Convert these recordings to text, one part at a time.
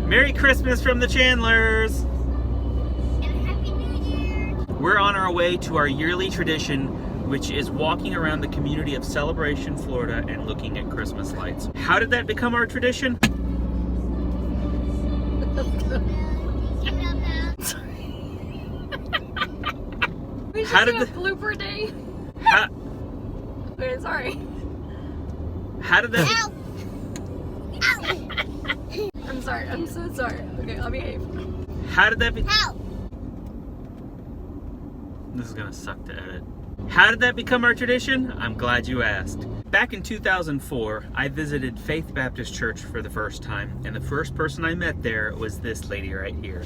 Merry Christmas from the Chandlers! And Happy New Year! We're on our way to our yearly tradition, which is walking around the community of Celebration, Florida, and looking at Christmas lights. How did that become our tradition? We should How do did a the- blooper day. How, Okay, sorry. how did that... Ow! Ow! I'm sorry. I'm so sorry. Okay, I'll behave. How did that be... Ow! This is gonna suck to edit. How did that become our tradition? I'm glad you asked. Back in 2004, I visited Faith Baptist Church for the first time, and the first person I met there was this lady right here.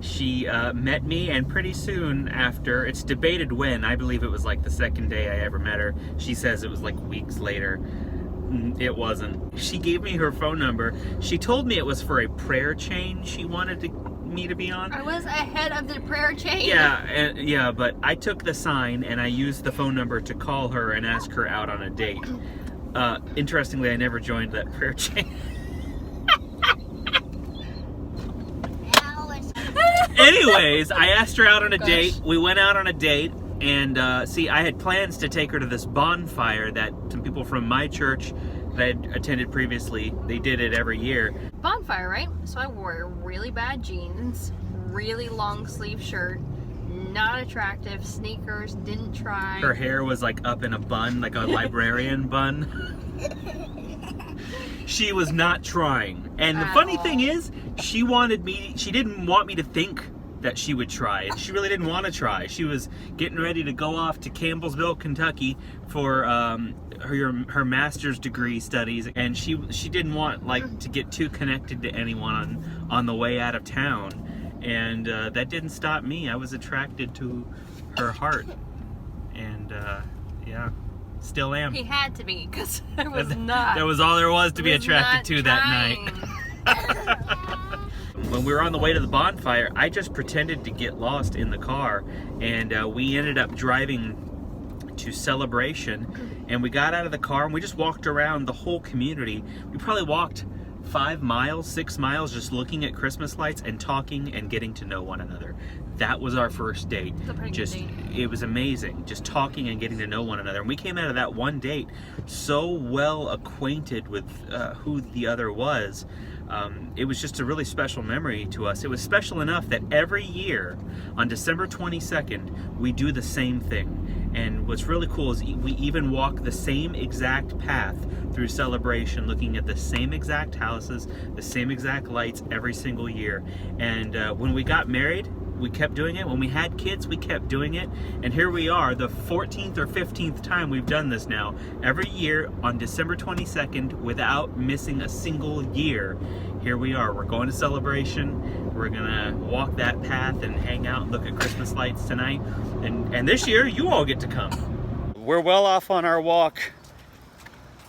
She met me, and pretty soon after, it's debated when, I believe it was like the second day I ever met her. She says it was like weeks later. It wasn't. She gave me her phone number. She told me it was for a prayer chain she wanted me to be on. I was ahead of the prayer chain. Yeah, but I took the sign and I used the phone number to call her and ask her out on a date. Interestingly, I never joined that prayer chain. Anyways, I asked her out on a date. We went out on a date, and see, I had plans to take her to this bonfire that some people from my church that I had attended previously, they did it every year. Bonfire, right? So I wore really bad jeans, really long sleeve shirt, not attractive, sneakers, didn't try. Her hair was like up in a bun, like a librarian bun. She was not trying. And the funny thing is, she didn't want me to think that she would try. And she really didn't want to try. She was getting ready to go off to Campbellsville, Kentucky for her master's degree studies. And she didn't want to get too connected to anyone on the way out of town. And that didn't stop me. I was attracted to her heart. And yeah. Still am. He had to be, because I was not. That was all there was to be attracted to that night. When we were on the way to the bonfire, I just pretended to get lost in the car, and we ended up driving to Celebration, and we got out of the car and we just walked around the whole community. We probably walked 5 miles, 6 miles, just looking at Christmas lights and talking and getting to know one another. That was our first date. It was amazing, just talking and getting to know one another. And we came out of that one date so well acquainted with who the other was. It was just a really special memory to us. It was special enough that every year on December 22nd, we do the same thing. And what's really cool is we even walk the same exact path through Celebration, looking at the same exact houses, the same exact lights every single year. And when we got married, we kept doing it. When we had kids, we kept doing it. And here we are, the 14th or 15th time we've done this now. Every year on December 22nd, without missing a single year, here we are. We're going to Celebration. We're gonna walk that path and hang out and look at Christmas lights tonight. And this year, you all get to come. We're well off on our walk.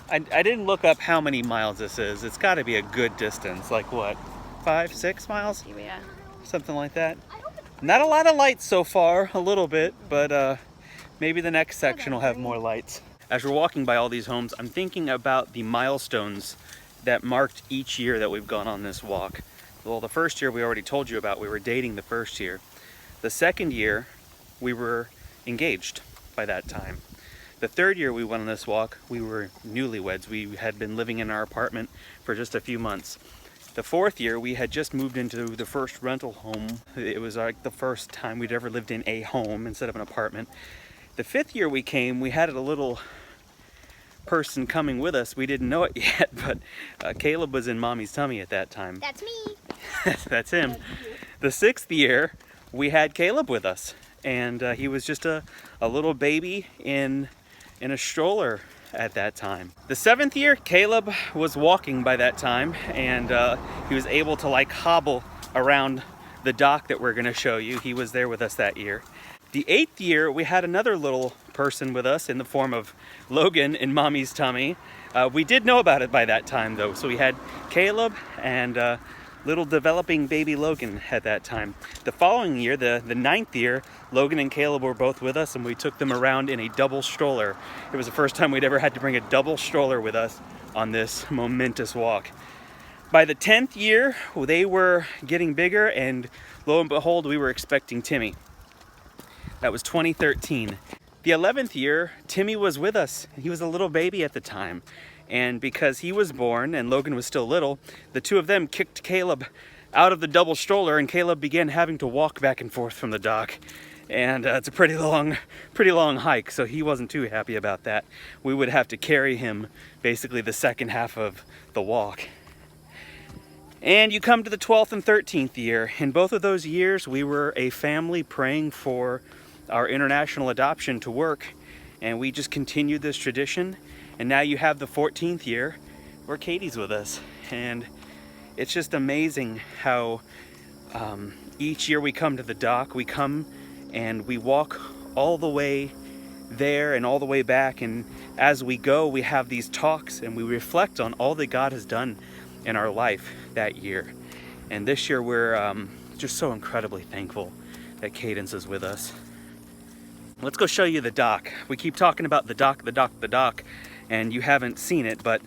I didn't look up how many miles this is. It's gotta be a good distance. Like what, 5, 6 miles? Yeah. Something like that. Not a lot of lights so far, a little bit, but maybe the next section will have more lights. As we're walking by all these homes, I'm thinking about the milestones that marked each year that we've gone on this walk. Well, the first year we already told you about. We were dating the first year. The second year, we were engaged by that time. The third year we went on this walk, we were newlyweds. We had been living in our apartment for just a few months. The fourth year, we had just moved into the first rental home. It was like the first time we'd ever lived in a home instead of an apartment. The fifth year we came, we had a little person coming with us. We didn't know it yet, but Caleb was in mommy's tummy at that time. That's me. That's him. The sixth year, we had Caleb with us, and he was just a little baby in a stroller at that time. The seventh year, Caleb was walking by that time, and he was able to hobble around the dock that we're going to show you. He was there with us that year. The eighth year, we had another little person with us in the form of Logan in mommy's tummy. We did know about it by that time though, so we had Caleb and little developing baby Logan at that time. The following year, the ninth year, Logan and Caleb were both with us, and we took them around in a double stroller. It was the first time we'd ever had to bring a double stroller with us on this momentous walk. By the 10th year, they were getting bigger, and lo and behold, we were expecting Timmy. That was 2013. The 11th year, Timmy was with us. He was a little baby at the time. And because he was born and Logan was still little, the two of them kicked Caleb out of the double stroller, and Caleb began having to walk back and forth from the dock. And it's a pretty long hike, so he wasn't too happy about that. We would have to carry him basically the second half of the walk. And you come to the 12th and 13th year. In both of those years, we were a family praying for our international adoption to work, and we just continued this tradition. And now you have the 14th year where Katie's with us, and it's just amazing how each year we come to the dock, we come and we walk all the way there and all the way back, and as we go we have these talks and we reflect on all that God has done in our life that year. And this year we're just so incredibly thankful that Cadence is with us. Let's go show you the dock. We keep talking about the dock, and you haven't seen it, but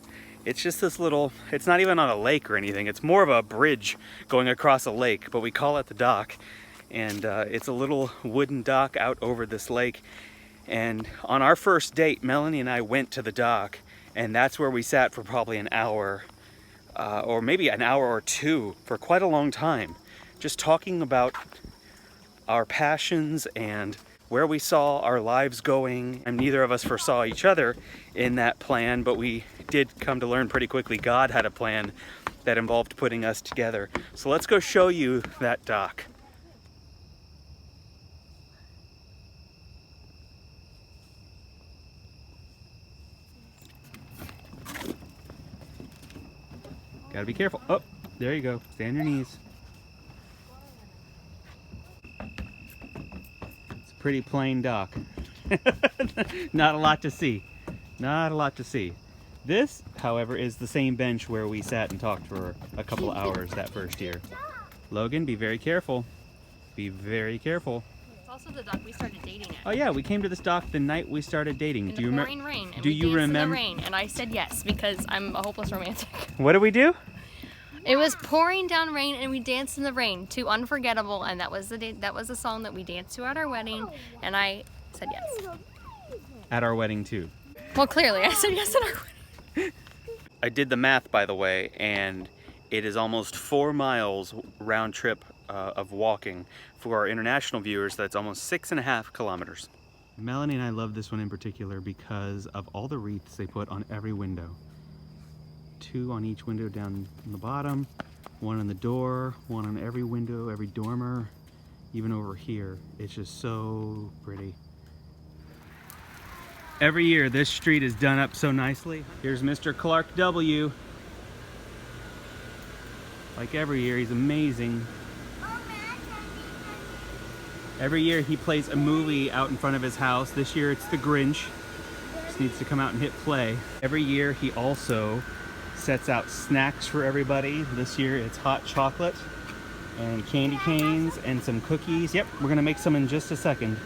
it's just this little, it's not even on a lake or anything. It's more of a bridge going across a lake, but we call it the dock. And it's a little wooden dock out over this lake. And on our first date, Melanie and I went to the dock, and that's where we sat for probably an hour, or maybe an hour or two, for quite a long time, just talking about our passions and where we saw our lives going. And neither of us foresaw each other in that plan, but we did come to learn pretty quickly God had a plan that involved putting us together. So let's go show you that dock. Gotta be careful. Oh, there you go. Stay on your knees. It's a pretty plain dock. Not a lot to see. Not a lot to see. This, however, is the same bench where we sat and talked for a couple hours that first year. Logan, be very careful. Be very careful. It's also the dock we started dating at. Oh yeah, we came to this dock the night we started dating. In the pouring rain. And do we you danced remember? in the rain, and I said yes because I'm a hopeless romantic. What did we do? It was pouring down rain, and we danced in the rain to Unforgettable, and that was the song that we danced to at our wedding, and I said yes. At our wedding too. Well, clearly I said yes at our wedding. I did the math, by the way, and it is almost 4 miles round trip of walking. For our international viewers, that's almost 6.5 kilometers. Melanie and I love this one in particular because of all the wreaths they put on every window. 2 on each window down on the bottom, 1 on the door, 1 on every window, every dormer, even over here. It's just so pretty. Every year this street is done up so nicely. Here's Mr. Clark W. Like every year, he's amazing. Every year he plays a movie out in front of his house. This year it's The Grinch. Just needs to come out and hit play. Every year he also sets out snacks for everybody. This year it's hot chocolate and candy canes and some cookies. Yep, we're gonna make some in just a second.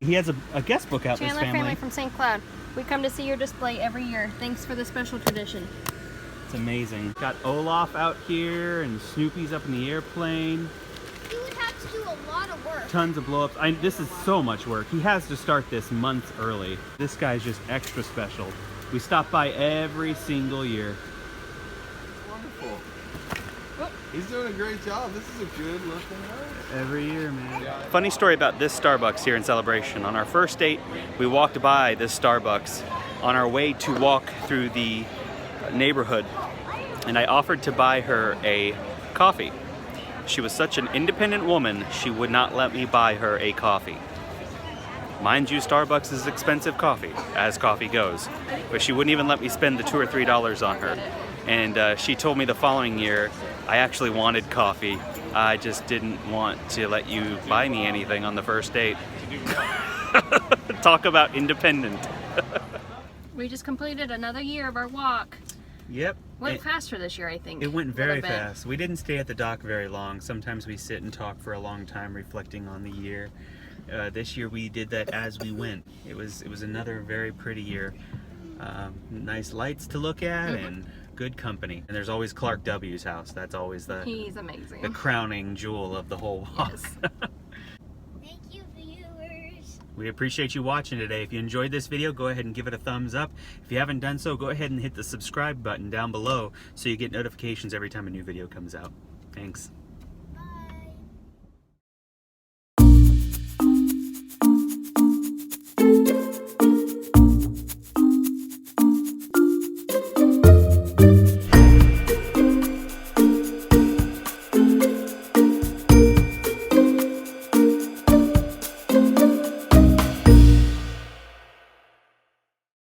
He has a guest book out, Chandler this family. Family from St. Cloud. We come to see your display every year. Thanks for the special tradition. It's amazing. Got Olaf out here and Snoopy's up in the airplane. You would have to do a lot of work. Tons of blow-ups. This is so much work. He has to start this months early. This guy's just extra special. We stop by every single year. Wonderful. He's doing a great job. This is a good looking house. Every year, man. Funny story about this Starbucks here in Celebration. On our first date, we walked by this Starbucks on our way to walk through the neighborhood, and I offered to buy her a coffee. She was such an independent woman, she would not let me buy her a coffee. Mind you, Starbucks is expensive coffee, as coffee goes, but she wouldn't even let me spend the $2 or $3 on her. And she told me the following year, I actually wanted coffee. I just didn't want to let you buy me anything on the first date. Talk about independent. We just completed another year of our walk. Yep. Went faster this year, I think. It went a very little bit. fast. We didn't stay at the dock very long. Sometimes we sit and talk for a long time, reflecting on the year. This year we did that as we went. It was another very pretty year. Nice lights to look at and good company. And there's always Clark W's house. That's always the He's amazing. the crowning jewel of the whole walk. Yes. Thank you, viewers. We appreciate you watching today. If you enjoyed this video, go ahead and give it a thumbs up. If you haven't done so, go ahead and hit the subscribe button down below so you get notifications every time a new video comes out. Thanks.